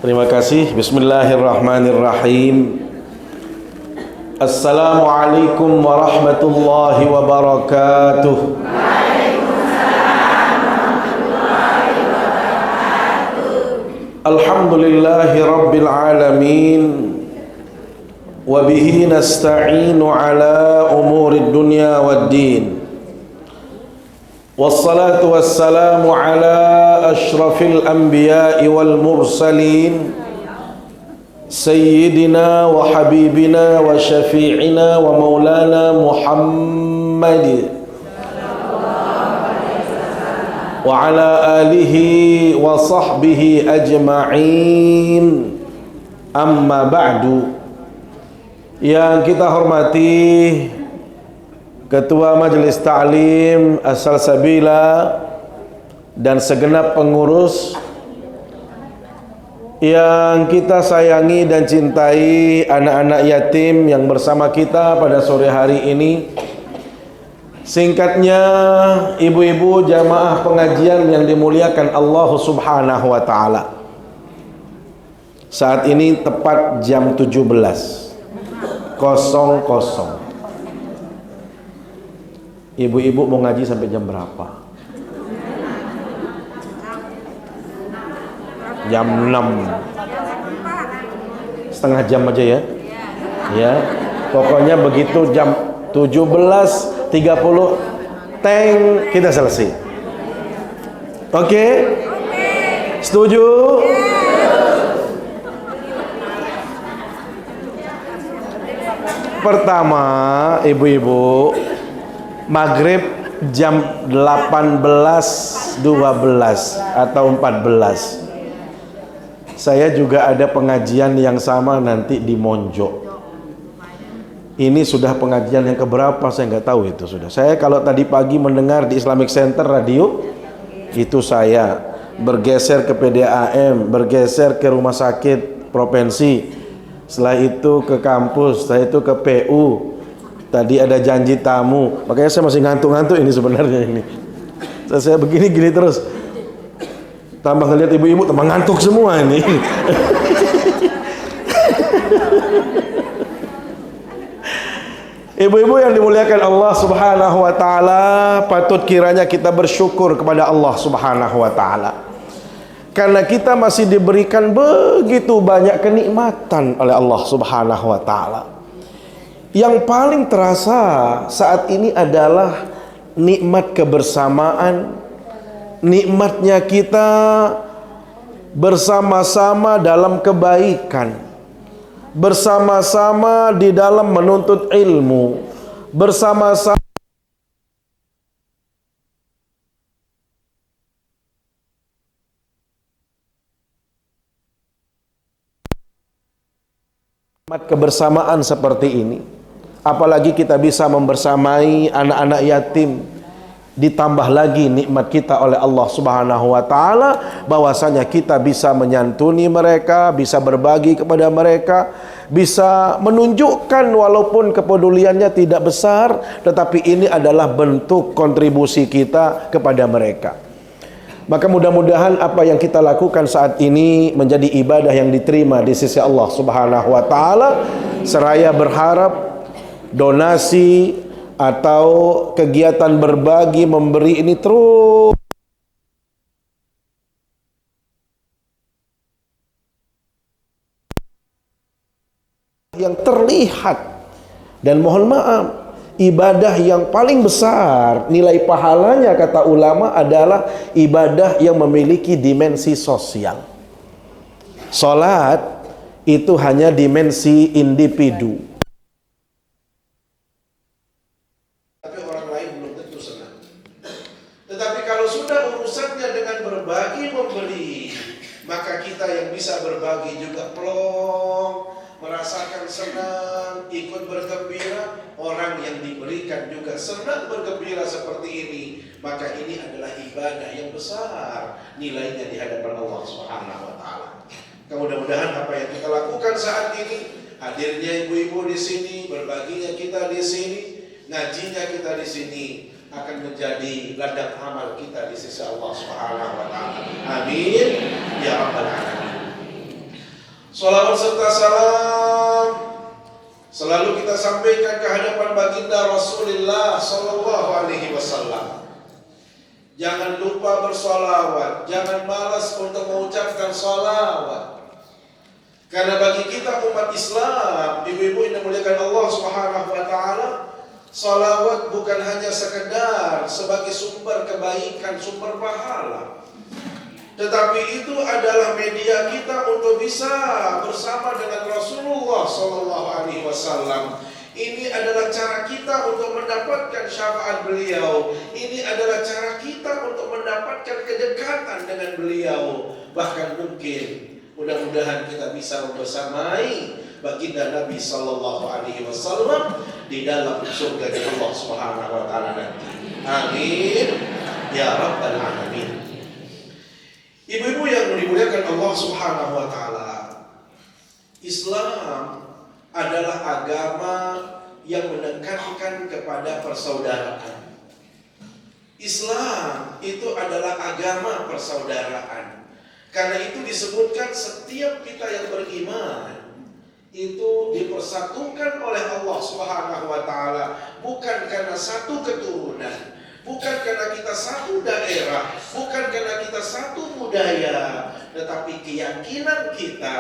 Terima kasih. Bismillahirrahmanirrahim. Assalamualaikum warahmatullahi wabarakatuh. Alhamdulillahi rabbil alamin. Wa bihi nasta'inu ala umurid dunya waddin. Wassalatu wassalamu ala ashrafil anbiya'i wal mursalin Sayyidina wa habibina wa syafi'ina wa maulana Muhammad wa ala alihi wa sahbihi ajma'in. Amma ba'du. Yang kita hormati Ketua Majelis Ta'lim As-Salsabila dan segenap pengurus yang kita sayangi dan cintai, anak-anak yatim yang bersama kita pada sore hari ini. Singkatnya, ibu-ibu jamaah pengajian yang dimuliakan Allah Subhanahu wa Ta'ala. Saat ini tepat jam 17.00. Ibu-ibu mau ngaji sampai jam berapa? Jam 6. Setengah jam aja ya. Ya. Pokoknya begitu jam 17.30 teng kita selesai. Oke? Setuju? Pertama, ibu-ibu, maghrib jam 18.12 atau 14. Saya juga ada pengajian yang sama nanti di Monjo. Ini sudah pengajian yang keberapa saya nggak tahu itu sudah. Saya kalau tadi pagi mendengar di Islamic Center radio, itu saya bergeser ke PDAM, bergeser ke rumah sakit provinsi, setelah itu ke kampus, setelah itu ke PU. Tadi ada janji tamu, makanya saya masih ngantuk-ngantuk ini sebenarnya ini. Saya begini-gini terus. Tambah ngeliat ibu-ibu tambah ngantuk semua ini. Ibu-ibu yang dimuliakan Allah Subhanahu wa Ta'ala, patut kiranya kita bersyukur kepada Allah Subhanahu wa Ta'ala, karena kita masih diberikan begitu banyak kenikmatan oleh Allah Subhanahu wa Ta'ala. Yang paling terasa saat ini adalah nikmat kebersamaan, nikmatnya kita bersama-sama dalam kebaikan, bersama-sama di dalam menuntut ilmu, bersama-sama nikmat kebersamaan seperti ini. Apalagi kita bisa membersamai anak-anak yatim, ditambah lagi nikmat kita oleh Allah Subhanahu wa Ta'ala, bahwasanya kita bisa menyantuni mereka, bisa berbagi kepada mereka, bisa menunjukkan walaupun kepeduliannya tidak besar, tetapi ini adalah bentuk kontribusi kita kepada mereka. Maka mudah-mudahan apa yang kita lakukan saat ini menjadi ibadah yang diterima di sisi Allah Subhanahu wa Ta'ala, seraya berharap donasi atau kegiatan berbagi memberi ini terus yang terlihat. Dan mohon maaf, ibadah yang paling besar nilai pahalanya kata ulama adalah ibadah yang memiliki dimensi sosial. Salat itu hanya dimensi individu, maka kita yang bisa berbagi juga plong, merasakan senang, ikut bergembira. Orang yang diberikan juga senang bergembira seperti ini. Maka ini adalah ibadah yang besar nilainya di hadapan Allah Subhanahu wa Ta'ala. Mudah-mudahan apa yang kita lakukan saat ini, hadirnya ibu-ibu di sini, berbaginya kita di sini, ngajinya kita di sini, akan menjadi ladang amal kita di sisi Allah Subhanahu wa Ta'ala. Amin ya rabbal alamin. Salawat serta salam selalu kita sampaikan ke hadapan baginda Rasulullah sallallahu alaihi wasallam. Jangan lupa bersolawat, jangan malas untuk mengucapkan solawat. Karena bagi kita umat Islam, ibu-ibu yang dimuliakan Allah Subhanahu wa taala, solawat bukan hanya sekedar sebagai sumber kebaikan, sumber pahala, tetapi itu adalah media kita untuk bisa bersama dengan Rasulullah sallallahu alaihi wasallam. Ini adalah cara kita untuk mendapatkan syafaat beliau. Ini adalah cara kita untuk mendapatkan kedekatan dengan beliau. Bahkan mungkin mudah-mudahan kita bisa membersamai baginda Nabi sallallahu alaihi wasallam di dalam surga Allah Subhanahu wa taala nanti. Amin ya rabbal alamin. Ibu-ibu yang dimuliakan Allah Subhanahu wa taala, Islam adalah agama yang menekankan kepada persaudaraan. Islam itu adalah agama persaudaraan. Karena itu disebutkan setiap kita yang beriman itu dipersatukan oleh Allah Subhanahu wa taala, bukan karena satu keturunan, bukan karena kita satu daerah, bukan karena kita satu budaya, tetapi keyakinan kita,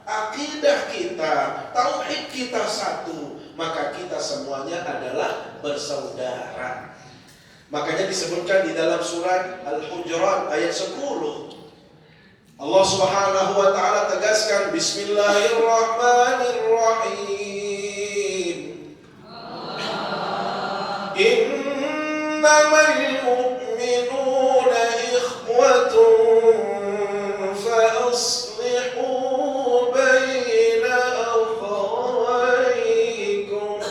akidah kita, tauhid kita satu, maka kita semuanya adalah bersaudara. Makanya disebutkan di dalam surat Al-Hujurat ayat 10, Allah Subhanahu wa taala tegaskan, Bismillahirrahmanirrahim. Innamal mu'minuna ikhwatun fa aslihu baina akhawaykum.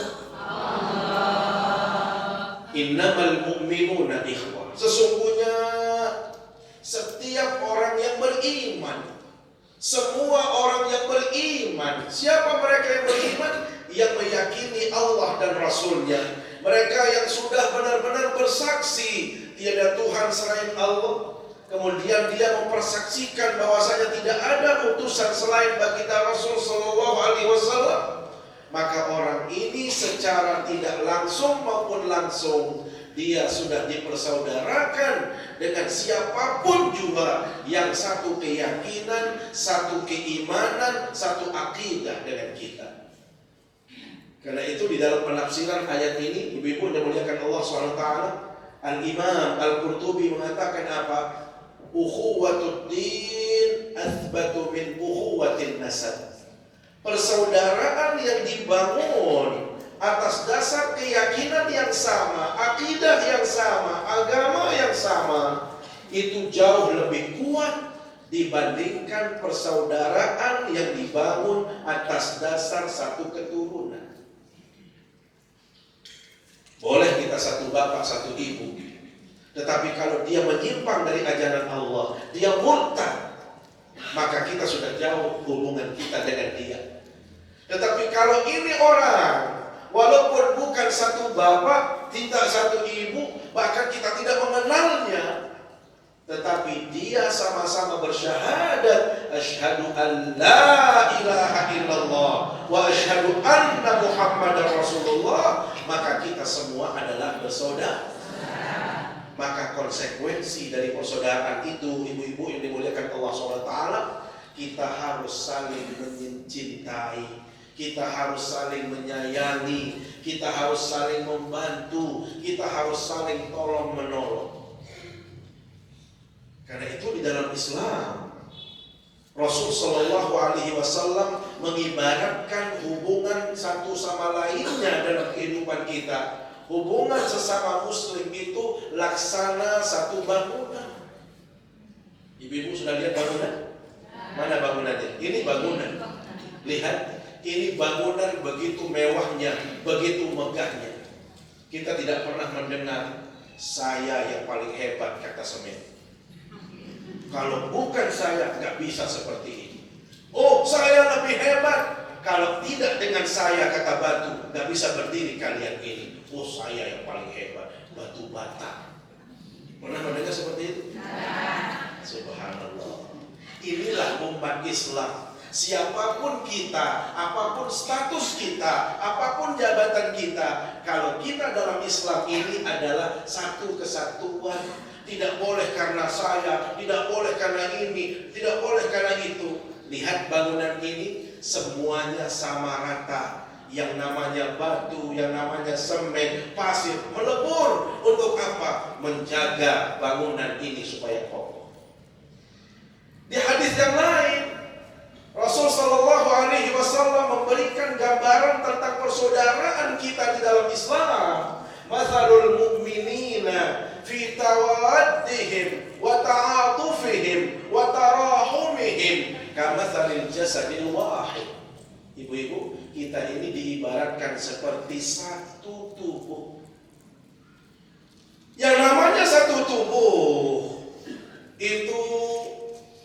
Innamal mu'minuna ikhwah. Sesungguhnya setiap orang yang beriman, semua orang yang beriman, siapa mereka yang beriman? Yang meyakini Allah dan Rasulnya. Mereka yang sudah benar-benar bersaksi tiada Tuhan selain Allah, kemudian dia mempersaksikan bahwasanya tidak ada utusan selain baginda Rasul sallallahu alaihi wasallam, maka orang ini secara tidak langsung maupun langsung dia sudah dipersaudarakan dengan siapapun juga yang satu keyakinan, satu keimanan, satu akidah dengan kita. Karena itu di dalam penafsiran ayat ini, ibu-ibu yang dimuliakan Allah SWT, Al-Imam Al-Qurtubi mengatakan apa? Ukhuwatud din athbatu min ukhuwatin nasab. Persaudaraan yang dibangun atas dasar keyakinan yang sama, akidah yang sama, agama yang sama, itu jauh lebih kuat dibandingkan persaudaraan yang dibangun atas dasar satu keturunan. Boleh kita satu bapak, satu ibu, tetapi kalau dia menyimpang dari ajaran Allah, dia murtad, maka kita sudah jauh hubungan kita dengan dia. Tetapi kalau ini orang, walaupun bukan satu bapak, tidak satu ibu, bahkan kita tidak mengenalnya, tetapi dia sama-sama bersyahadat, asyhadu an la ilaha illallah wa asyhadu anna Muhammadar Rasulullah, maka kita semua adalah bersaudara. Maka konsekuensi dari persaudaraan itu, ibu-ibu yang dimuliakan Allah SWT, kita harus saling mencintai, kita harus saling menyayangi, kita harus saling membantu, kita harus saling tolong menolong. Karena itu di dalam Islam, Rasul Shallallahu Alaihi Wasallam mengibaratkan hubungan satu sama lainnya dalam kehidupan kita. Hubungan sesama Muslim itu laksana satu bangunan. Ibu-ibu sudah lihat bangunan? Mana bangunannya? Ini bangunan. Lihat, ini bangunan begitu mewahnya, begitu megahnya. Kita tidak pernah mendengar saya yang paling hebat kata semen. Kalau bukan saya nggak bisa seperti ini. Oh, saya lebih hebat. Kalau tidak dengan saya kata batu, nggak bisa berdiri kalian ini. Oh, saya yang paling hebat, batu bata. Pernah mendengar seperti itu? Subhanallah. Inilah umat Islam. Siapapun kita, apapun status kita, apapun jabatan kita, kalau kita dalam Islam ini adalah satu kesatuan. Tidak boleh karena saya, tidak boleh karena ini, tidak boleh karena itu. Lihat bangunan ini, semuanya sama rata. Yang namanya batu, yang namanya semen, pasir, melebur. Untuk apa? Menjaga bangunan ini supaya kokoh. Di hadis yang lain, Rasul Shallallahu Alaihi Wasallam memberikan gambaran tentang persaudaraan kita di dalam Islam. Mathalul mu'minina fi tawaddihim wa ta'atufihim wa tarahumihim kamathalil jasadil wahid. Ibu-ibu, kita ini diibaratkan seperti satu tubuh. Yang namanya satu tubuh itu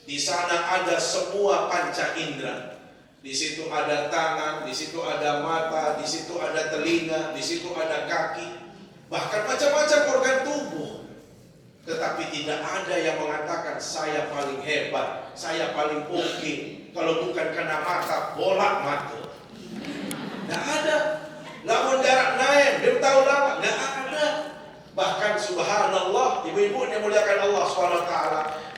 di sana ada semua panca indera. Di situ ada tangan, di situ ada mata, di situ ada telinga, di situ ada kaki, bahkan macam-macam organ tubuh. Tetapi tidak ada yang mengatakan saya paling hebat, saya paling oke. Kalau bukan karena mata, bolak mata. Tidak ada. Lamun darat naik, dia tahu lama, tidak ada. Bahkan subhanallah, ibu-ibu yang muliakan Allah SWT,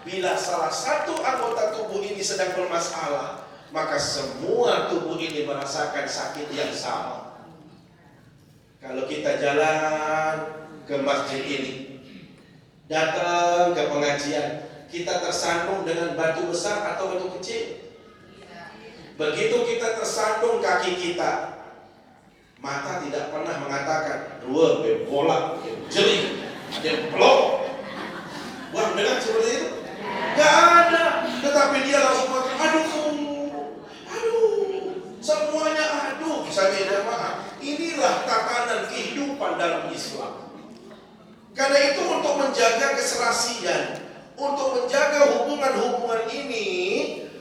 bila salah satu anggota tubuh ini sedang bermasalah, maka semua tubuh ini merasakan sakit yang sama. Kalau kita jalan ke masjid ini, datang ke pengajian, kita tersandung dengan batu besar atau batu kecil? Begitu kita tersandung kaki kita, mata tidak pernah mengatakan dua bolak, jeli, ada pelok. Wah, dengar seperti itu? Gak ada. Tetapi dia langsung mengatakan, aduh, semuanya aduh. Saya jemaah, inilah tatanan kehidupan dalam Islam. Karena itu untuk menjaga keserasian, untuk menjaga hubungan-hubungan ini,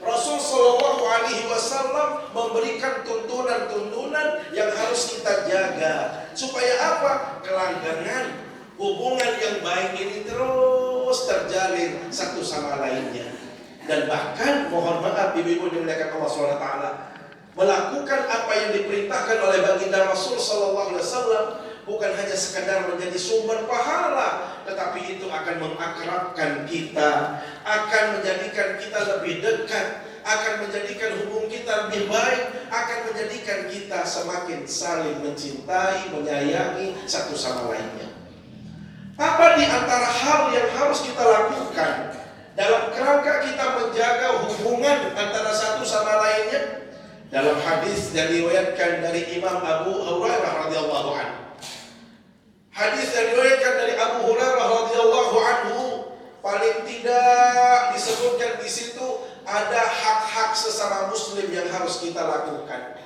Rasul Shallallahu Alaihi Wasallam memberikan tuntunan-tuntunan yang harus kita jaga supaya apa? Kelanggengan hubungan yang baik ini terus terjalin satu sama lainnya. Dan bahkan mohon maaf ibu-ibu dimuliakan Allah SWT, melakukan apa yang diperintahkan oleh baginda Rasul Shallallahu Alaihi Wasallam bukan hanya sekadar menjadi sumber pahala, tetapi itu akan mengakrabkan kita, akan menjadikan kita lebih dekat, akan menjadikan hubungan kita lebih baik, akan menjadikan kita semakin saling mencintai, menyayangi satu sama lainnya. Apa di antara hal yang harus kita lakukan dalam kerangka kita menjaga hubungan antara satu sama lainnya? Dalam hadis yang diriwayatkan dari Imam Abu Hurairah radhiyallahu anhu. Hadis yang diriwayatkan dari Abu Hurairah radhiyallahu anhu, paling tidak disebutkan di situ ada hak-hak sesama muslim yang harus kita lakukan.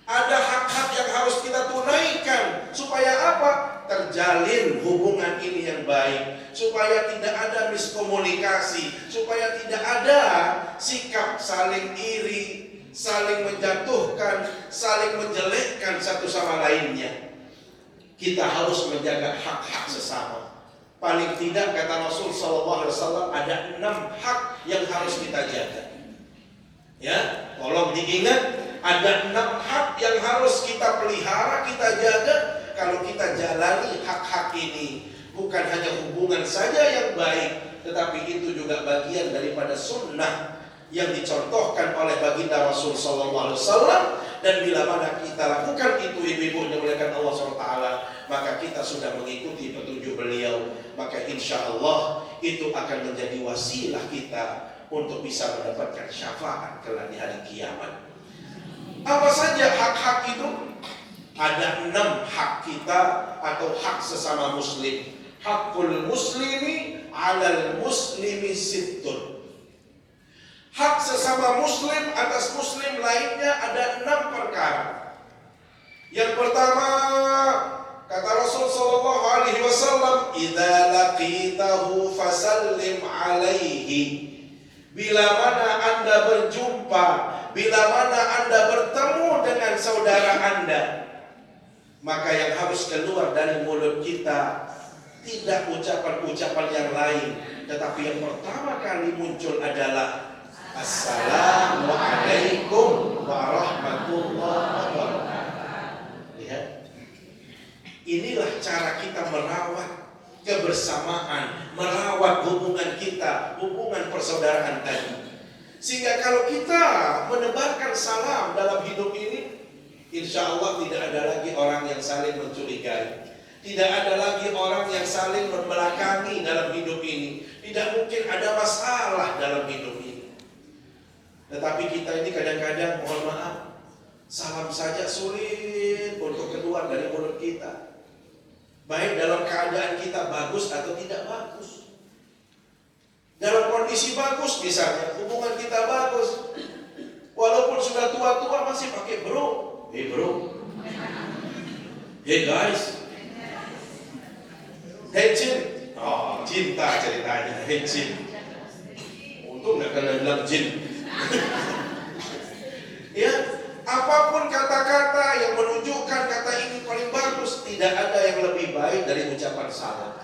Ada hak-hak yang harus kita tunaikan supaya apa? Terjalin hubungan ini yang baik, supaya tidak ada miskomunikasi, supaya tidak ada sikap saling iri, saling menjatuhkan, saling menjelekkan satu sama lainnya. Kita harus menjaga hak-hak sesama. Paling tidak kata Rasul Sallallahu Alaihi Wasallam ada 6 hak yang harus kita jaga. Ya, tolong diingat, ada 6 hak yang harus kita pelihara, kita jaga. Kalau kita jalani hak-hak ini, bukan hanya hubungan saja yang baik, tetapi itu juga bagian daripada sunnah yang dicontohkan oleh baginda Rasul Sallallahu Alaihi Wasallam. Dan bila mana kita lakukan itu, ibu-ibu yang dimuliakan Allah SWT, maka kita sudah mengikuti petunjuk beliau. Maka insya Allah itu akan menjadi wasilah kita untuk bisa mendapatkan syafaat kelak di hari kiamat. Apa saja hak-hak itu? Ada 6 hak kita atau hak sesama muslim. Hakul muslimi alal muslimi sittun. Hak sesama muslim atas muslim lainnya ada 6 perkara. Yang pertama, kata Rasul sallallahu alaihi wasallam, "Idza laqitahu fasallim alaihi." Bila mana Anda berjumpa, bila mana Anda bertemu dengan saudara Anda, maka yang harus keluar dari mulut kita tidak ucapan-ucapan yang lain, tetapi yang pertama kali muncul adalah Assalamualaikum merawat kebersamaan, merawat hubungan kita, hubungan persaudaraan tadi. Sehingga kalau kita menebarkan salam dalam hidup ini, insya Allah tidak ada lagi orang yang saling mencurigai. Tidak ada lagi orang yang saling membelakangi dalam hidup ini. Tidak mungkin ada masalah dalam hidup ini. Tetapi kita ini kadang-kadang, mohon maaf, salam saja sulit untuk keluar dari mulut kita. Baik dalam keadaan kita bagus atau tidak bagus. Dalam kondisi bagus misalnya, hubungan kita bagus. Walaupun sudah tua-tua masih pakai bro. Hey bro. Hey guys. Hey Cin. Oh, cinta ceritanya. Hey Cin. Untung gak kena bilang Jin. Ya, apapun kata-kata yang menunjukkan kata ini paling bagus, tidak ada yang lebih baik dari ucapan salam.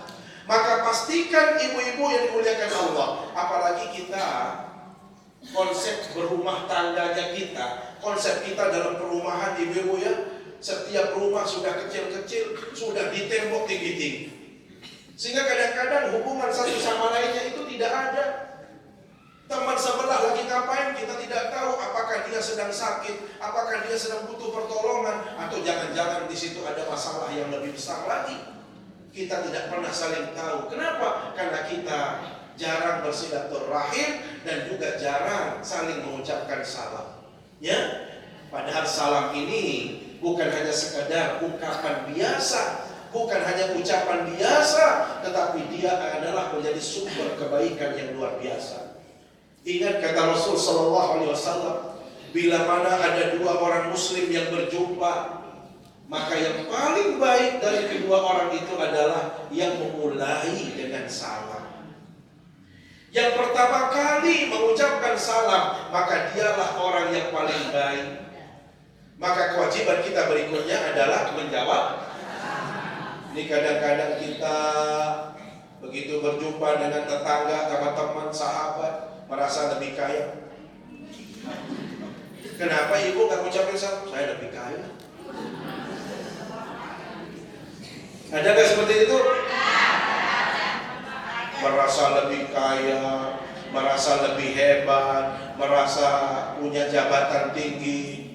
Maka pastikan ibu-ibu yang dimuliakan Allah, apalagi kita konsep berumah tangganya kita, konsep kita dalam perumahan ibu-ibu ya, setiap rumah sudah kecil-kecil, sudah ditembok tinggi-tinggi. Sehingga kadang-kadang hubungan satu sama lainnya itu tidak ada. Teman sebelah lagi ngapain kita tidak tahu, apakah dia sedang sakit, apakah dia sedang butuh pertolongan, atau jangan-jangan di situ ada masalah yang lebih besar lagi. Kita tidak pernah saling tahu. Kenapa? Karena kita jarang bersilaturahim dan juga jarang saling mengucapkan salam. Ya, padahal salam ini bukan hanya sekedar ungkapan biasa, bukan hanya ucapan biasa, tetapi dia adalah menjadi sumber kebaikan yang luar biasa. Ingat kata Rasul Sallallahu Alaihi Wasallam, bila mana ada dua orang Muslim yang berjumpa, maka yang paling baik dari kedua orang itu adalah yang memulai dengan salam. Yang pertama kali mengucapkan salam, maka dialah orang yang paling baik. Maka kewajiban kita berikutnya adalah menjawab. Ini kadang-kadang kita begitu berjumpa dengan tetangga, teman-teman, sahabat, merasa lebih kaya. Kenapa ibu gak ucapin salam? Saya lebih kaya. Ada gak seperti itu? Merasa lebih kaya, merasa lebih hebat, merasa punya jabatan tinggi.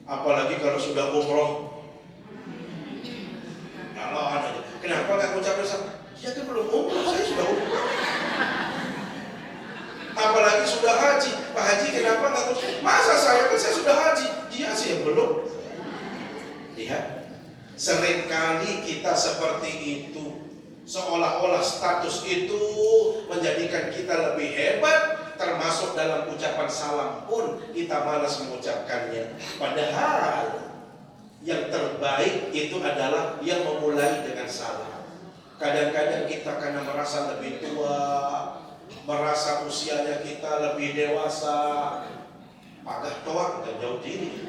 Apalagi kalau sudah umroh. Kalau ada, kenapa gak ucapin salam? Dia kan belum umroh, saya sudah umroh. Apalagi sudah haji. Pak Haji kenapa nggak ucap? Masa saya kan saya sudah haji, dia sih yang belum. Lihat, seringkali kita seperti itu, seolah-olah status itu menjadikan kita lebih hebat, termasuk dalam ucapan salam pun kita malas mengucapkannya. Padahal yang terbaik itu adalah yang memulai dengan salam. Kadang-kadang kita karena merasa lebih tua, merasa usianya kita lebih dewasa, pagah toak dan jauh diri,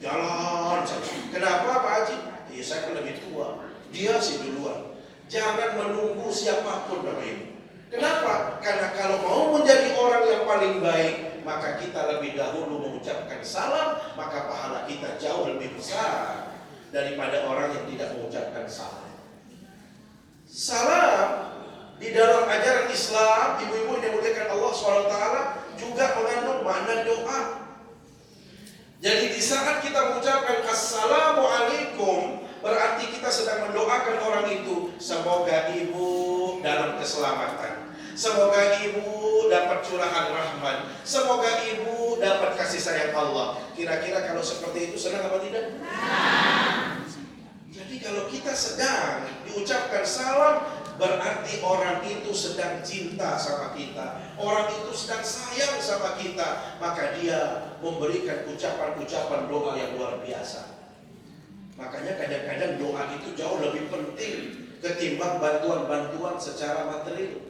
jalan saja. Kenapa Pak Haji? Ya saya kan lebih tua, dia sih duluan. Jangan menunggu siapapun Bapak Ibu. Kenapa? Karena kalau mau menjadi orang yang paling baik, maka kita lebih dahulu mengucapkan salam, maka pahala kita jauh lebih besar daripada orang yang tidak mengucapkan salam. Salam di dalam ajaran Islam, ibu-ibu yang dimuliakan Allah SWT, juga mengandung makna doa. Jadi di saat kita mengucapkan Assalamualaikum, berarti kita sedang mendoakan orang itu, semoga ibu dalam keselamatan, semoga ibu dapat curahan rahmat, semoga ibu dapat kasih sayang Allah. Kira-kira kalau seperti itu senang apa tidak? Jadi kalau kita sedang diucapkan salam, berarti orang itu sedang cinta sama kita, orang itu sedang sayang sama kita, maka dia memberikan ucapan-ucapan doa yang luar biasa. Makanya kadang-kadang doa itu jauh lebih penting ketimbang bantuan-bantuan secara material.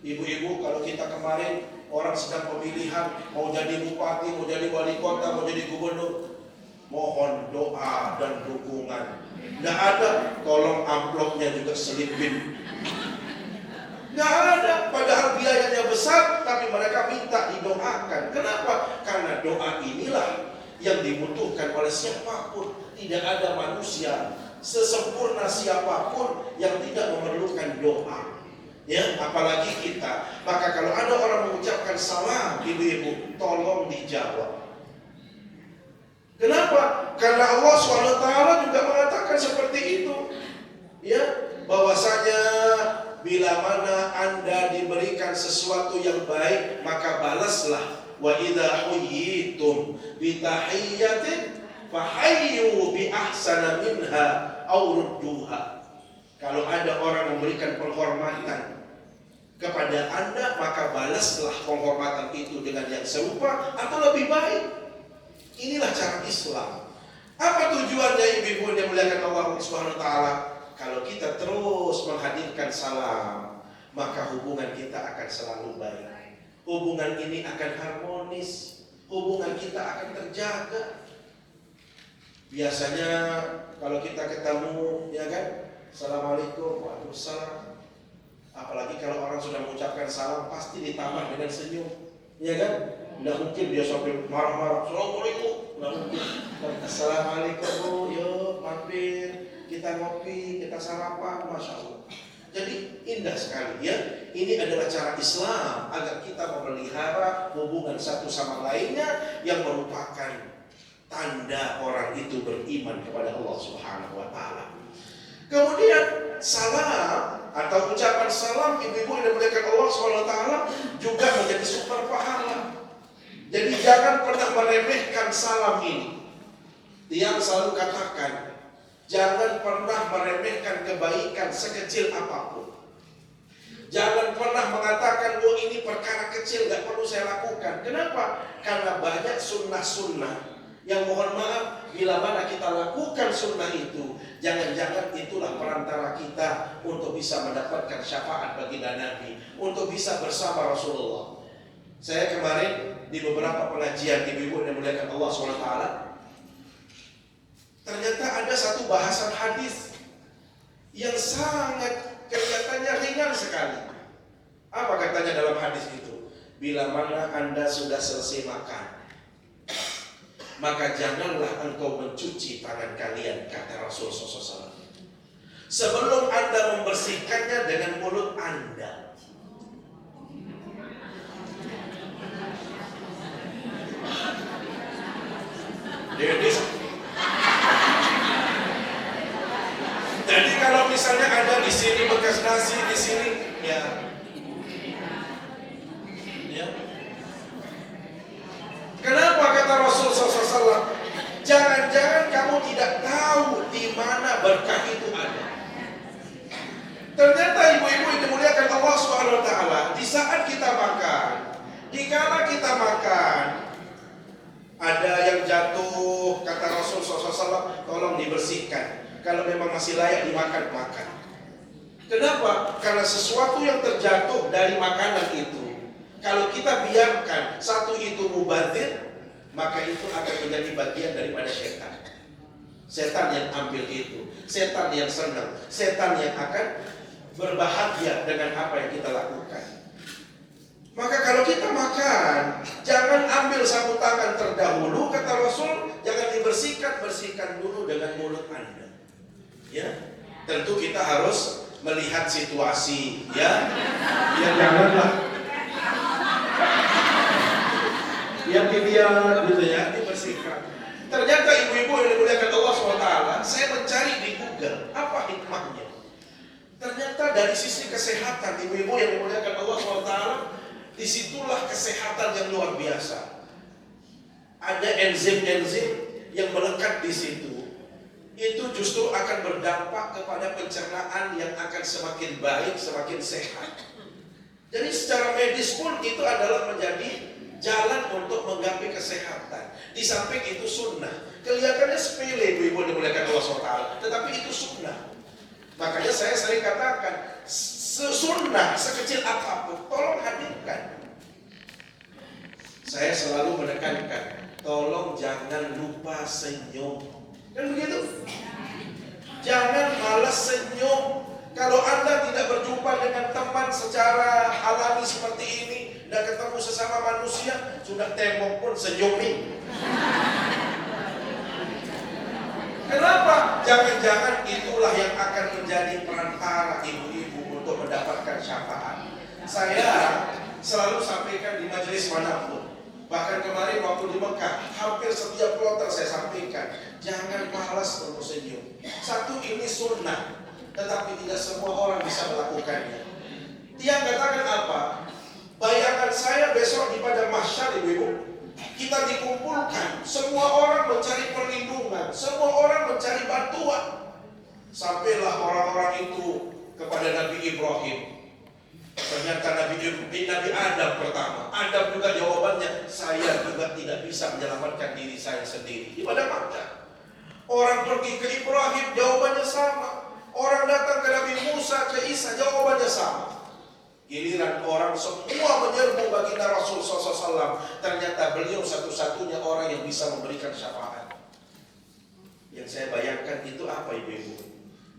Ibu-ibu, kalau kita kemarin orang sedang pemilihan, mau jadi bupati, mau jadi wali kota, mau jadi gubernur, mohon doa dan dukungan. Nggak ada, tolong amplopnya juga selipin. Nggak ada, padahal biayanya besar, tapi mereka minta didoakan. Kenapa? Karena doa inilah yang dibutuhkan oleh siapapun. Tidak ada manusia sesempurna siapapun yang tidak memerlukan doa. Ya, apalagi kita. Maka kalau ada orang mengucapkan salam, ibu-ibu, tolong dijawab. Kenapa? Karena Allah SWT juga mengatakan seperti itu. Ya, bahwasanya bila mana Anda diberikan sesuatu yang baik, maka balaslah. Wa idza huyyitum bi tahiyyatin fahayyu bi ahsana minha aw rudduha. Kalau ada orang memberikan penghormatan kepada Anda, maka balaslah penghormatan itu dengan yang serupa atau lebih baik. Inilah cara Islam. Apa tujuannya ibu-ibu yang dimuliakan Allah Subhanahu wa taala? Kalau kita terus menghadirkan salam, maka hubungan kita akan selalu baik. Hubungan ini akan harmonis. Hubungan kita akan terjaga. Biasanya kalau kita ketemu, ya kan? Assalamualaikum, waalaikumsalam. Apalagi kalau orang sudah mengucapkan salam, pasti ditambah dengan senyum, ya kan? Nggak mungkin dia sampai marah-marah. Assalamualaikum, nggak mungkin. Assalamualaikum, yuk mampir, kita ngopi, kita sarapan, masya Allah. Jadi indah sekali ya. Ini adalah cara Islam agar kita memelihara hubungan satu sama lainnya yang merupakan tanda orang itu beriman kepada Allah Subhanahu wa taala. Kemudian salam atau ucapan salam ibu-ibu yang dimuliakan Allah Subhanahu wa taala juga menjadi sumber pahala. Jadi jangan pernah meremehkan salam ini. Yang selalu katakan, jangan pernah meremehkan kebaikan sekecil apapun. Jangan pernah mengatakan, oh ini perkara kecil, gak perlu saya lakukan. Kenapa? Karena banyak sunnah-sunnah yang mohon maaf, bila mana kita lakukan sunnah itu, jangan-jangan itulah perantara kita untuk bisa mendapatkan syafaat baginda Nabi, untuk bisa bersama Rasulullah. Saya kemarin di beberapa pengajian ibu-ibu yang dimuliakan Allah SWT, ternyata ada satu bahasan hadis yang sangat kelihatannya ringan sekali. Apa katanya dalam hadis itu? Bila mana Anda sudah selesai makan, maka janganlah engkau mencuci tangan kalian, kata Rasulullah SAW. Sebelum Anda membersihkannya dengan mulut Anda. Jadi kalau misalnya ada di sini bekas nasi di sini, ya. Kenapa kata Rasulullah SAW? Jangan-jangan kamu tidak tahu di mana berkah itu ada. Ternyata ibu-ibu yang dimuliakan Allah Subhanahu wa taala, di saat kita makan, dikala kita makan, ada yang jatuh, kata Rasulullah SAW, tolong dibersihkan. Kalau memang masih layak dimakan, makan. Kenapa? Karena sesuatu yang terjatuh dari makanan itu, kalau kita biarkan satu itu mubadzir, maka itu akan menjadi bagian daripada setan. Setan yang ambil itu, setan yang senang, setan yang akan berbahagia dengan apa yang kita lakukan. Maka kalau kita makan, jangan ambil sapu tangan terdahulu, kata Rasul, jangan dibersihkan, bersihkan dulu dengan mulut Anda. Ya, tentu kita harus melihat situasi, ya. Ya janganlah yang dilihat gitu ya, dibersihkan. Ternyata ibu-ibu yang dimuliakan Allah SWT, saya mencari di Google apa hikmahnya. Ternyata dari sisi kesehatan ibu-ibu yang dimuliakan Allah SWT, disitulah kesehatan yang luar biasa. Ada enzim-enzim yang melekat di situ. Itu justru akan berdampak kepada pencernaan yang akan semakin baik, semakin sehat. Jadi secara medis pun itu adalah menjadi jalan untuk menggapai kesehatan. Di samping itu sunnah. Kelihatannya sepele ibu-ibu dimuliakan Allah SWT, tetapi itu sunnah. Makanya saya sering katakan, sunnah sekecil apapun, tolong hadirkan. Saya selalu menekankan, tolong jangan lupa senyum. Kan begitu? Jangan malas senyum. Kalau Anda tidak berjumpa dengan teman secara alami seperti ini, dan ketemu sesama manusia, sudah tembok pun senyumin. Kenapa? jangan-jangan itulah yang akan menjadi perantara ibu-ibu untuk mendapatkan syafaat. Saya selalu sampaikan di majelis manapun. Bahkan kemarin waktu di Mekah, hampir setiap kloter saya sampaikan, jangan malas bermuseum. Satu, ini sunnah, tetapi tidak semua orang bisa melakukannya. Dia katakan apa? Bayangan saya besok di padang mahsyar, ibu-ibu, kita dikumpulkan, semua orang mencari perlindungan, semua orang mencari bantuan. Sampailah orang-orang itu kepada Nabi Ibrahim. Ternyata Nabi Adam pertama. Adam juga jawabannya, saya juga tidak bisa menyelamatkan diri saya sendiri. Di padang mahsyar. Orang pergi ke Ibrahim, jawabannya sama. Orang datang ke Nabi Musa, ke Isa, jawabannya sama. Giliran orang semua menyerbu baginda Rasul SAW, ternyata beliau satu-satunya orang yang bisa memberikan syafaat. Yang saya bayangkan itu apa, ibu-ibu?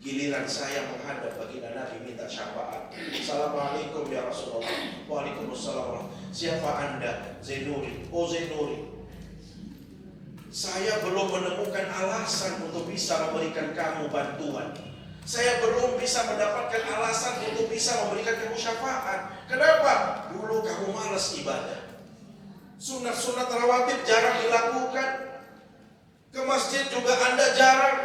Giliran saya menghadap baginda Nabi minta syafaat. Assalamualaikum ya Rasulullah. Waalaikumsalam. Siapa anda? Zainuri. Oh Zainuri, saya belum menemukan alasan untuk bisa memberikan kamu bantuan. Saya belum bisa mendapatkan alasan untuk bisa memberikan kamu syafaat. Kenapa? Dulu kamu malas ibadah. Sunat-sunat rawatib jarang dilakukan. Ke masjid juga Anda jarang.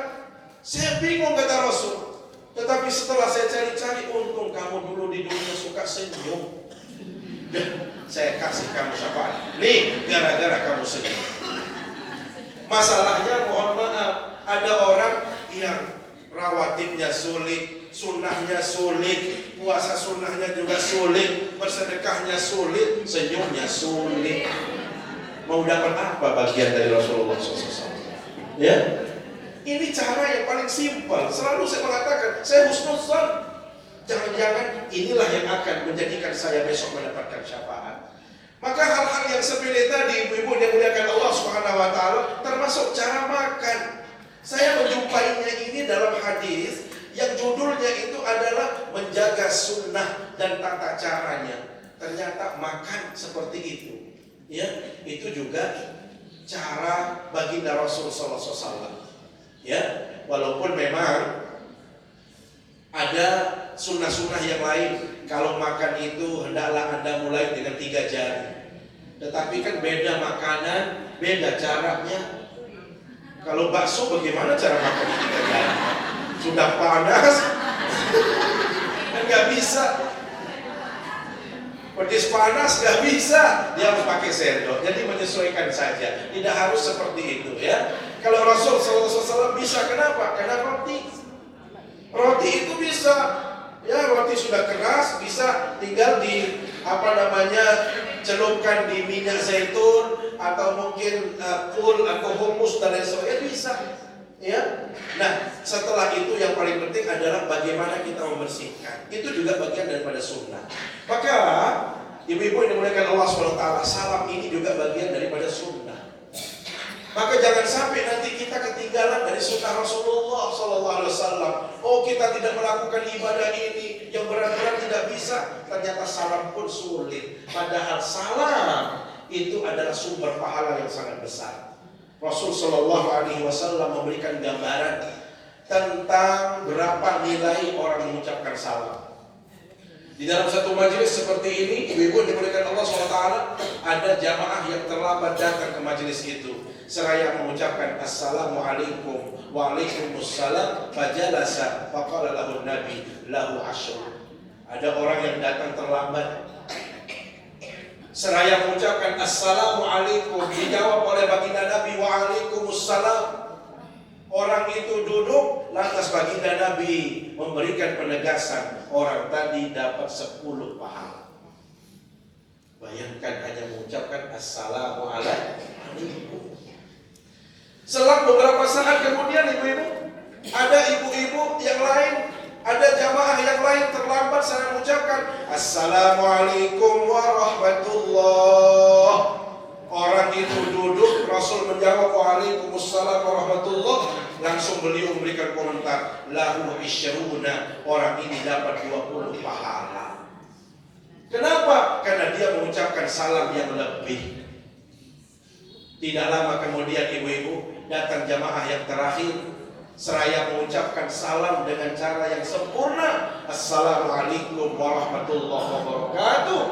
Saya bingung, kata Rasul. Tetapi setelah saya cari-cari, untung kamu dulu di dunia suka senyum. Dan saya kasih kamu syafaat. Nih, gara-gara kamu senyum. Masalahnya, mohon maaf, ada orang yang rawatibnya sulit, sunnahnya sulit, puasa sunnahnya juga sulit, bersedekahnya sulit, senyumnya sulit. Mau dapat apa bagian dari Rasulullah SAW? Ya, ini cara yang paling simpel. Selalu saya mengatakan, saya husnuzan. Jangan-jangan inilah yang akan menjadikan saya besok mendapatkan syafaat. Maka hal-hal yang sepele tadi, ibu-ibu yang dimuliakan Allah Subhanahu Wa Taala, termasuk cara makan. Saya menjumpainya ini dalam hadis yang judulnya itu adalah menjaga sunnah dan tata caranya. Ternyata makan seperti itu, ya, itu juga cara baginda Rasul Sallallahu Alaihi Wasallam. Ya, walaupun memang ada sunnah-sunnah yang lain. Kalau makan itu hendaklah Anda mulai dengan 3 jari. Tetapi kan beda makanan, beda caranya. Kalau bakso bagaimana cara makan 3 jari? Sudah panas, kan nggak bisa. Pedes panas nggak bisa, dia harus pakai sendok. Jadi menyesuaikan saja, tidak harus seperti itu, ya. Kalau Rasul SAW bisa, kenapa? Karena roti itu bisa, ya, roti sudah keras, bisa tinggal di celupkan di minyak zaitun atau mungkin ful atau hummus dan lain sebagainya, bisa, ya. Nah, setelah itu yang paling penting adalah bagaimana kita membersihkan. Itu juga bagian daripada sunnah. Maka ibu-ibu yang dimuliakan Allah SWT, salam ini juga bagian daripada sunnah. Maka jangan sampai nanti kita ketinggalan dari sunnah Rasulullah SAW. Oh, kita tidak melakukan ibadah ini, yang berat-berat tidak bisa. Ternyata salam pun sulit. Padahal salam itu adalah sumber pahala yang sangat besar. Rasul Shallallahu Alaihi Wasallam memberikan gambaran tentang berapa nilai orang mengucapkan salam. Di dalam satu majelis seperti ini, ibu-ibu dimuliakan Allah SWT, ada jamaah yang terlambat datang ke majelis itu. Seraya mengucapkan Assalamualaikum Waalaikumsalam, fajalasa faqala lahu Nabi lahu asyr. Ada orang yang datang terlambat, seraya mengucapkan Assalamualaikum, dijawab oleh baginda Nabi Waalaikumsalam. Orang itu duduk, lantas baginda Nabi memberikan penegasan, orang tadi dapat 10 pahala. Bayangkan hanya mengucapkan Assalamualaikum. Selang beberapa saat kemudian, ibu-ibu, ada ibu-ibu yang lain, ada jamaah yang lain terlambat, saya mengucapkan Assalamualaikum warahmatullah. Orang itu duduk, Rasul menjawab Waalaikumsalam warahmatullah. Langsung beliau memberikan komentar, lahu isyaruna, orang ini dapat 20 pahala. Kenapa? Karena dia mengucapkan salam yang lebih. Tidak lama kemudian, ibu-ibu, datang jamaah yang terakhir. seraya mengucapkan salam dengan cara yang sempurna. Assalamualaikum warahmatullahi wabarakatuh.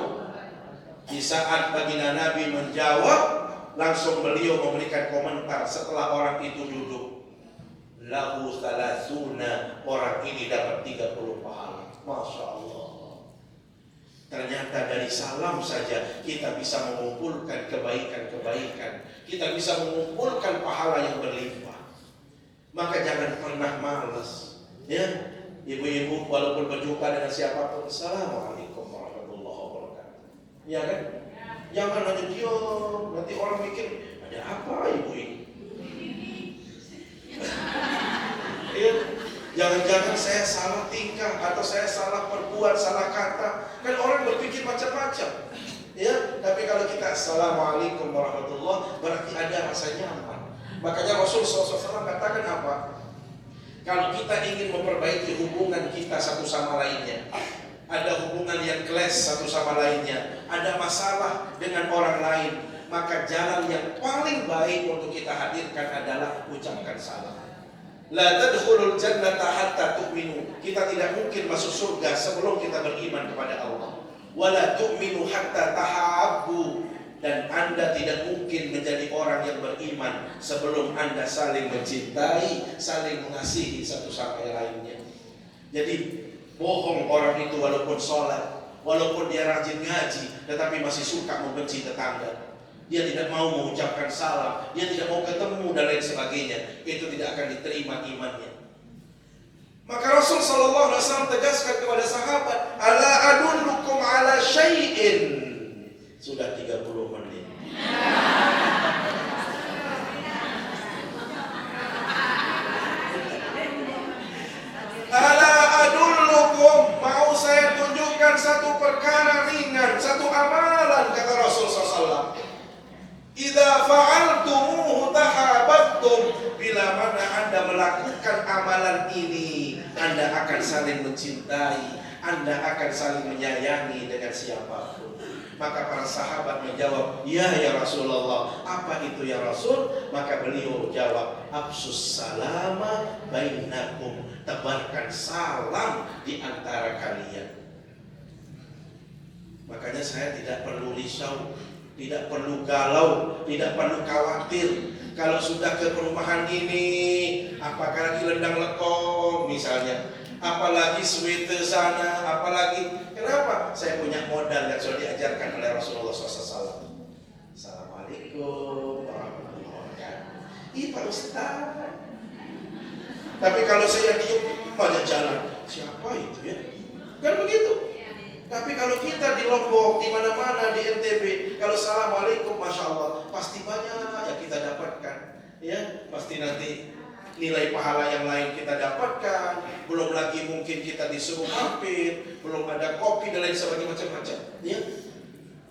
Di saat baginda Nabi menjawab, langsung beliau memberikan komentar setelah orang itu duduk. Lahu salasuna, orang ini dapat 30 pahala. Masya Allah. Ternyata dari salam saja kita bisa mengumpulkan kebaikan-kebaikan. Kita bisa mengumpulkan pahala yang berlimpah. Maka jangan pernah malas, ya, ibu-ibu walaupun berjumpa dengan siapapun, Assalamualaikum warahmatullahi wabarakatuh. Ya kan? Jangan hanya diam, nanti orang mikir ada apa ibu ini? Ya, jangan-jangan saya salah tingkah atau saya salah perbuat, salah kata. Kan orang berpikir macam-macam. Ya, tapi kalau kita Assalamualaikum warahmatullahi, berarti ada rasa nyaman. Makanya Rasulullah SAW katakan apa? Kalau kita ingin memperbaiki hubungan kita satu sama lainnya, ada hubungan yang clash satu sama lainnya, ada masalah dengan orang lain, maka jalan yang paling baik untuk kita hadirkan adalah ucapkan salam. La tadkhulul jannata hatta tu'minu. Kita tidak mungkin masuk surga sebelum kita beriman kepada Allah. Wala tu'minu hatta tahabbu. Dan Anda tidak mungkin menjadi orang yang beriman sebelum Anda saling mencintai, saling mengasihi satu sama lainnya. Jadi bohong orang itu walaupun sholat, walaupun dia rajin ngaji, tetapi masih suka membenci tetangga. Dia tidak mau mengucapkan salam, dia tidak mau ketemu dan lain sebagainya. Itu tidak akan diterima imannya. Maka Rasul sallallahu alaihi wasallam tegaskan kepada sahabat, "Ala adullukum ala syai'in." Sudah 30 menit. Ala adullukum, mau saya tunjukkan satu perkara ringan, satu amalan, kata Rasul SAW. Idza fa'altumuhu tahabattum, bila mana Anda melakukan amalan ini, Anda akan saling mencintai, Anda akan saling menyayangi dengan siapapun. Maka para sahabat menjawab, ya Rasulullah, apa itu ya Rasul? Maka beliau jawab, absus salama bainakum, tebarkan salam di antara kalian. Makanya saya tidak perlu risau, tidak perlu galau, tidak perlu khawatir. Kalau sudah ke perumahan ini, apakah lagi lendang lekong misalnya, apalagi sweater sana, apalagi, kenapa? Saya punya modal yang sudah diajarkan oleh Rasulullah SAW. Assalamualaikum warahmatullahi wabarakatuh. Ih Pak Ustaz. Tapi kalau saya diem aja jalan, siapa itu ya? Kan begitu. Tapi kalau kita di Lombok, di mana-mana, di NTB, kalau Assalamualaikum, Masya Allah, pasti banyak yang kita dapatkan. Ya, pasti nanti nilai pahala yang lain kita dapatkan. Belum lagi mungkin kita disuruh mampir, belum ada kopi dan lain sebagainya macam-macam. Ya,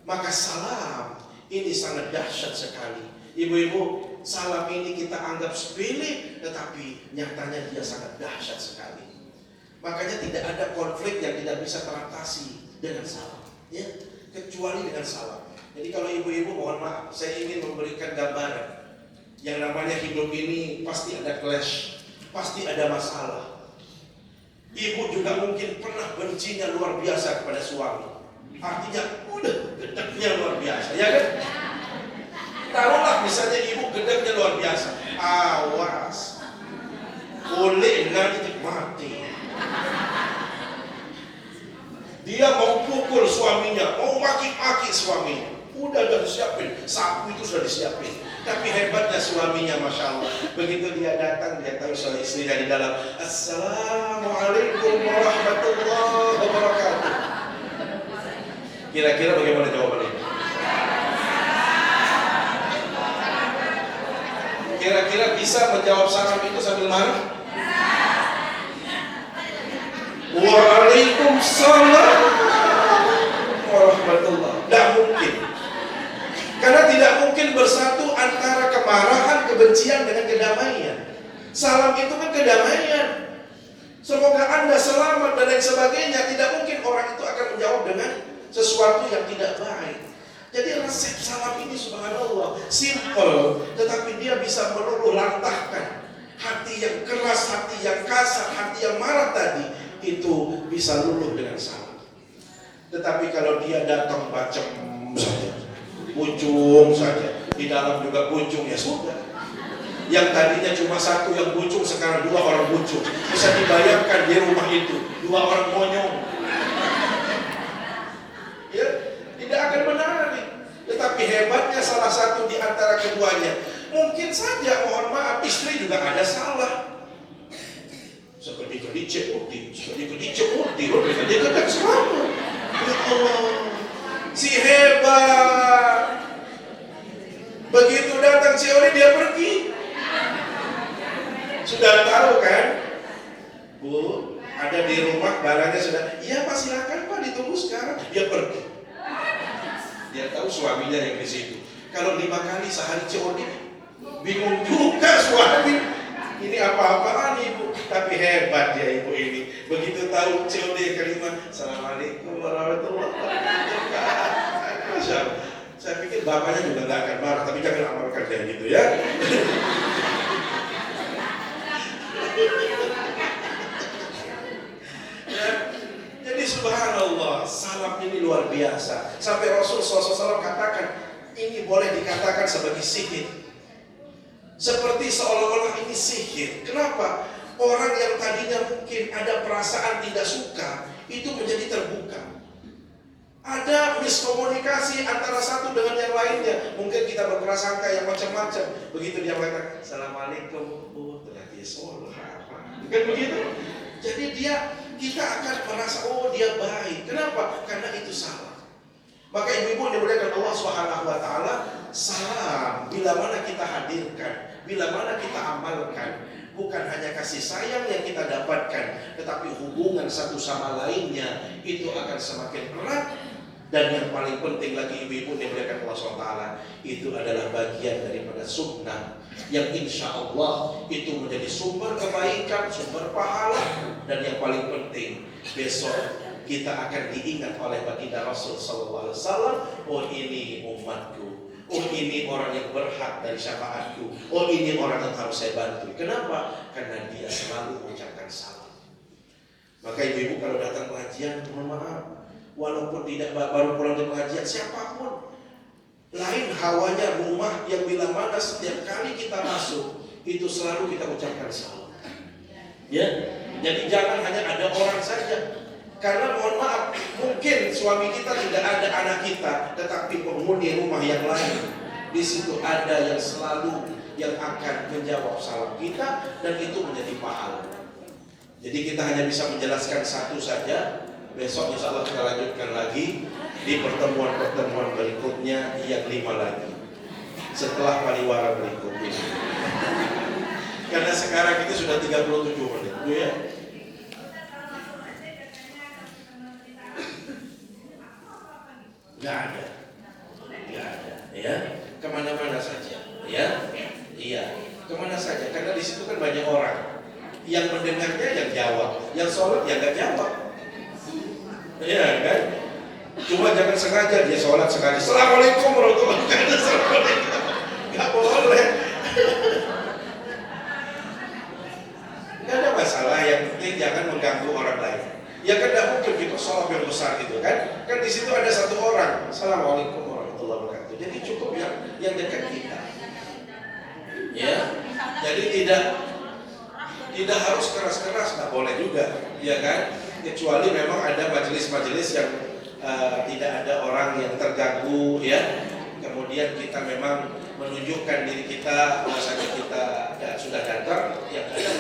maka salam ini sangat dahsyat sekali. Ibu-ibu, salam ini kita anggap sepele, tetapi nyatanya dia sangat dahsyat sekali. Makanya tidak ada konflik yang tidak bisa teratasi dengan salam, ya, kecuali dengan salam. Jadi kalau ibu-ibu mohon maaf, saya ingin memberikan gambaran. Yang namanya hidup ini pasti ada clash, pasti ada masalah. Ibu juga mungkin pernah bencinya luar biasa kepada suami. Artinya udah gedeknya luar biasa, ya kan? Taruhlah misalnya ibu gedeknya luar biasa. Awas, boleh nanti mati. Dia mau pukul suaminya, mau maki-maki suaminya. Udah disiapin, sapu itu sudah disiapin. Tapi hebatnya suaminya, Masya Allah. Begitu dia datang, dia tahu soal istrinya di dalam. Assalamualaikum warahmatullahi wabarakatuh. Kira-kira bagaimana jawabannya? Kira-kira bisa menjawab salam itu sambil marah? Waalaikumsalam warahmatullahi. Tidak mungkin. Karena tidak mungkin bersatu antara kemarahan, kebencian dengan kedamaian. Salam itu kan kedamaian. Semoga Anda selamat dan lain sebagainya. Tidak mungkin orang itu akan menjawab dengan sesuatu yang tidak baik. Jadi resep salam ini subhanallah simple, tetapi dia bisa meluluh lantahkan hati yang keras keras hati, yang kasar, hati yang marah tadi, itu bisa luluh dengan salam. Tetapi kalau dia datang bacem saja, bucung saja, di dalam juga bucung, ya sudah. Yang tadinya cuma satu yang bucung, sekarang 2 orang bucung. Bisa dibayangkan di rumah itu 2 orang monyong. Ya, tidak akan menarik. Tetapi hebatnya salah satu di antara keduanya, mungkin saja, mohon maaf, istri juga ada salah. Seperti kedicek uti, dia kan sama. Ya Allah, si hebat. Begitu datang si Ori, dia pergi. Sudah tahu kan, Bu, ada di rumah barangnya sudah. Iya Pak, silakan Pak, ditunggu sekarang. Dia pergi. Dia tahu suaminya yang di situ. Kalau 5 kali sehari COD, bingung juga suami. Ini apa-apaan ibu? Tapi hebat dia ibu ini. Begitu tahu COD kelima, Assalamualaikum warahmatullahi wabarakatuh. Masya Allah. Saya pikir bapaknya juga nggak akan marah, tapi jangan amalkan kayak gitu ya. Jadi subhanallah, salam ini luar biasa. Sampai Rasul SAW katakan, ini boleh dikatakan sebagai sihir. Seperti seolah-olah ini sihir. Kenapa? Orang yang tadinya mungkin ada perasaan tidak suka, itu menjadi terbuka. Ada miskomunikasi antara satu dengan yang lainnya. Mungkin kita berprasangka yang macam-macam. Begitu dia mengatakan, Assalamualaikum, ternyata dia sholat. Bukan begitu? Jadi kita akan merasa, oh dia baik. Kenapa? Karena itu salah. Maka ibu-ibu dimuliakan Allah Subhanahu wa taala, salam bila mana kita hadirkan, bila mana kita amalkan, bukan hanya kasih sayang yang kita dapatkan, tetapi hubungan satu sama lainnya itu akan semakin erat. Dan yang paling penting lagi ibu-ibu dimuliakan Allah SWT, itu adalah bagian daripada sunnah yang insya Allah itu menjadi sumber kebaikan, sumber pahala. Dan yang paling penting, besok kita akan diingat oleh baginda Rasul SAW. Oh ini umatku, oh ini orang yang berhak dari syafaatku, oh ini orang yang harus saya bantu. Kenapa? Karena dia selalu mengucapkan salam. Maka ibu-ibu kalau datang pengajian, mohon maaf, walaupun tidak baru pulang dari pengajian, siapapun, lain hawanya rumah yang bila mana setiap kali kita masuk itu selalu kita ucapkan salam. Ya, jadi jangan hanya ada orang saja. Karena mohon maaf, mungkin suami kita tidak ada anak kita, tetapi penghuni rumah yang lain, di situ ada yang selalu yang akan menjawab salam kita, dan itu menjadi pahala. Jadi kita hanya bisa menjelaskan satu saja. Besok insya Allah kita lanjutkan lagi di pertemuan-pertemuan berikutnya yang 5 lagi setelah pariwara berikut ini. Karena sekarang itu sudah 37 menit, ya. Nggak ada, ya. Kemana-mana saja, ya. Iya, kemana saja. Karena di situ kan banyak orang. Yang mendengarnya yang jawab, yang sholat yang nggak jawab. Iya kan? Cuma jangan sengaja dia sholat sekali, Assalamualaikum warahmatullahi wabarakatuh. Nggak boleh. Nggak ada masalah, yang penting jangan mengganggu orang lain. Ya kan tidak mungkin kita sholat yang besar gitu kan? Kan di situ ada satu orang, Assalamualaikum warahmatullahi wabarakatuh. Jadi cukup yang dekat kita. Ya, jadi tidak harus keras-keras, nggak boleh juga, ya kan? Kecuali memang ada majelis-majelis yang tidak ada orang yang terganggu, ya. Kemudian kita memang menunjukkan diri kita bahwasanya kita sudah datang, yang ada,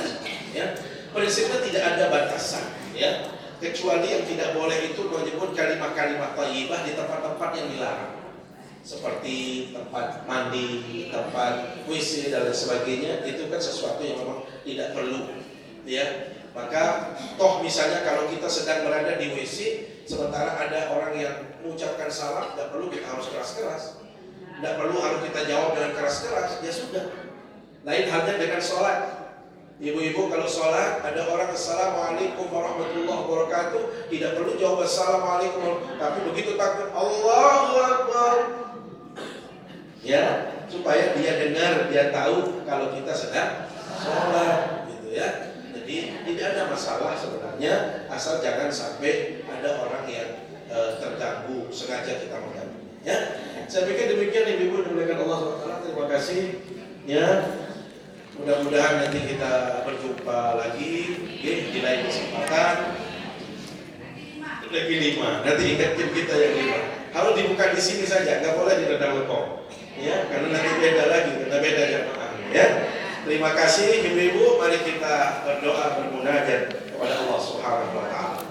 ya. Prinsipnya tidak ada batasan, ya. Kecuali yang tidak boleh itu menyebut kalimat-kalimat thayyibah di tempat-tempat yang dilarang, seperti tempat mandi, tempat WC dan lain sebagainya. Itu kan sesuatu yang memang tidak perlu, ya. Maka toh misalnya kalau kita sedang berada di WC, sementara ada orang yang mengucapkan salam, tidak perlu kita harus keras-keras, tidak perlu harus kita jawab dengan keras-keras. Ya sudah. Lain halnya dengan sholat. Ibu-ibu kalau sholat ada orang Assalamualaikum warahmatullahi wabarakatuh, tidak perlu jawab Assalamualaikum, tapi begitu takbir Allahu Akbar, ya, supaya dia dengar, dia tahu kalau kita sedang sholat, gitu ya. Jadi tidak ada masalah sebenarnya, asal jangan sampai ada orang yang terganggu, sengaja kita mengganggu. Ya, saya pikir demikian ibu-ibu dimuliakan Allah SWT. Terima kasih. Ya, mudah-mudahan nanti kita berjumpa lagi di lain kesempatan. Lagi 5. Nanti ingat tim kita yang 5. Harus dibuka di sini saja, nggak boleh di Rendang Lekong. Ya, karena nanti beda lagi, kita beda jamaah. Ya. Terima kasih ibu-ibu. Mari kita berdoa bermunajat kepada Allah Subhanahu wa taala.